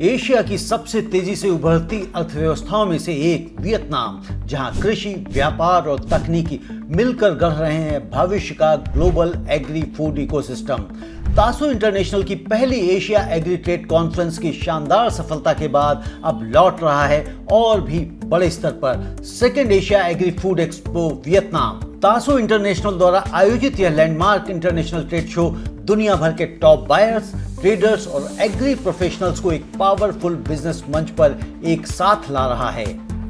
Asia की सबसे तेजी से उभरती अर्थव्यवस्थाओं में से एक वियतनाम, जहां कृषि, व्यापार और तकनीकी मिलकर गढ़ रहे हैं भविष्य का global agri food ecosystem. Taso International की पहली एशिया एग्री ट्रेड कॉन्फ्रेंस की शानदार सफलता के बाद अब लौट रहा है और भी बड़े स्तर पर second Asia agri food expo Vietnam. Taso International द्वारा आयोजित यह लैंडमार्क इंटरनेशनल ट्रेड शो दुनिया भर के टॉप बायर्स, ट्रेडर्स और एग्री प्रोफेशनल्स को एक पावरफुल बिजनेस मंच पर एक साथ ला रहा है।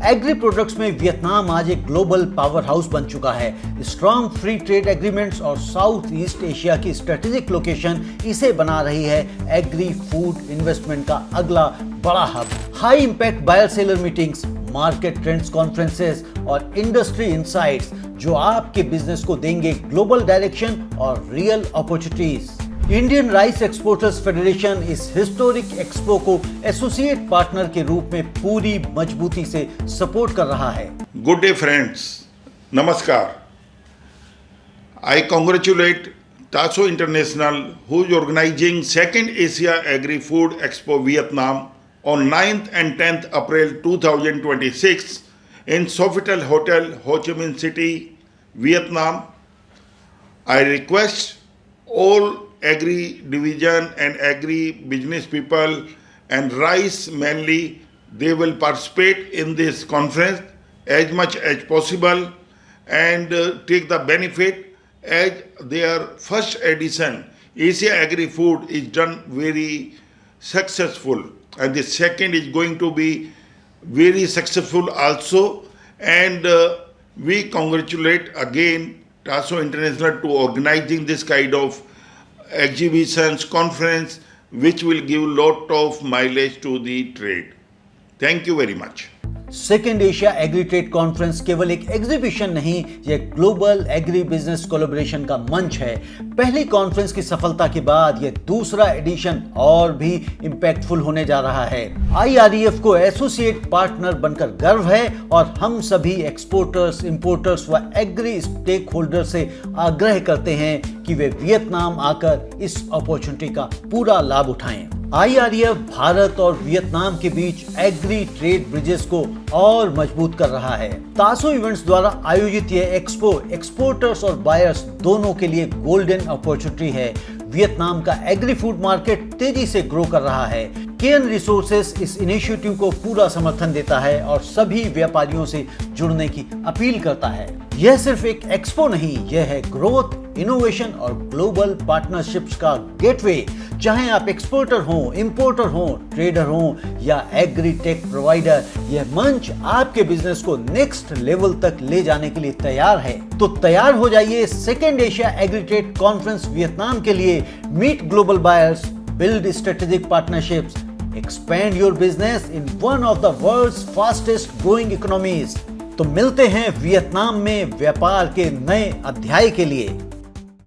एग्री प्रोडक्ट्स में वियतनाम आज एक ग्लोबल पावर हाउस बन चुका है। स्ट्रॉन्ग फ्री ट्रेड एग्रीमेंट्स और साउथ ईस्ट एशिया की स्ट्रेटेजिक लोकेशन इसे बना रही है एग्री फूड इन्वेस्टमेंट का अगला बड़ा hub. High impact buyer seller meetings, market trends conferences और इंडस्ट्री इंसाइट्स जो आपके बिजनेस को देंगे ग्लोबल डायरेक्शन और real opportunities. Indian rice exporters federation इस हिस्टोरिक एक्सपो को एसोसिएट पार्टनर के रूप में पूरी मजबूती से सपोर्ट कर रहा है। Good day friends, Namaskar. I congratulate Taso International who is organizing second Asia Agri-Food Expo Vietnam on 9th and 10th April 2026 in Sofitel Hotel, Ho Chi Minh City, Vietnam. I request all agri division and agri business people and rice mainly, they will participate in this conference as much as possible and take the benefit as their first edition Asia Agri Food is done very successful, and the second is going to be very successful also, and we congratulate again Taso International to organizing this kind of exhibitions, conference, which will give lot of mileage to the trade. Thank you very much. Second Asia agri trade conference केवल एक exhibition नहीं, यह global agri business collaboration का मंच है। पहली conference की सफलता के बाद यह दूसरा एडिशन और भी इंपैक्टफुल होने जा रहा है। IREF को एसोसिएट पार्टनर बनकर गर्व है और हम सभी एक्सपोर्टर्स, इंपोर्टर्स व एग्री स्टेक होल्डर से आग्रह करते हैं कि वे वियतनाम आकर इस अपॉर्चुनिटी का पूरा लाभ उठाएं। IREF भारत और वियतनाम के बीच एग्री ट्रेड ब्रिजेस को और मजबूत कर रहा है। तासो इवेंट्स द्वारा आयोजित यह एक्सपो एक्सपोर्टर्स और बायर्स दोनों के लिए गोल्डन अपॉर्चुनिटी है। वियतनाम का एग्री फूड मार्केट तेजी से ग्रो कर रहा है। केन रिसोर्सेस इस इनिशिएटिव को पूरा समर्थन देता है और सभी व्यापारियों से जुड़ने की अपील करता है। यह सिर्फ एक एक्सपो नहीं, यह है ग्रोथ, इनोवेशन और ग्लोबल पार्टनरशिप्स का गेटवे। चाहे आप एक्सपोर्टर हो, इंपोर्टर हो, ट्रेडर हो या एग्री टेक प्रोवाइडर, यह मंच आपके बिजनेस को नेक्स्ट लेवल तक ले जाने के लिए तैयार है। तो तैयार हो जाइए second Asia agri trade conference Vietnam के लिए। Meet global buyers, build strategic partnerships, expand your business in one of the world's fastest growing economies। तो मिलते हैं वियतनाम में व्यापार के नए अध्याय के लिए।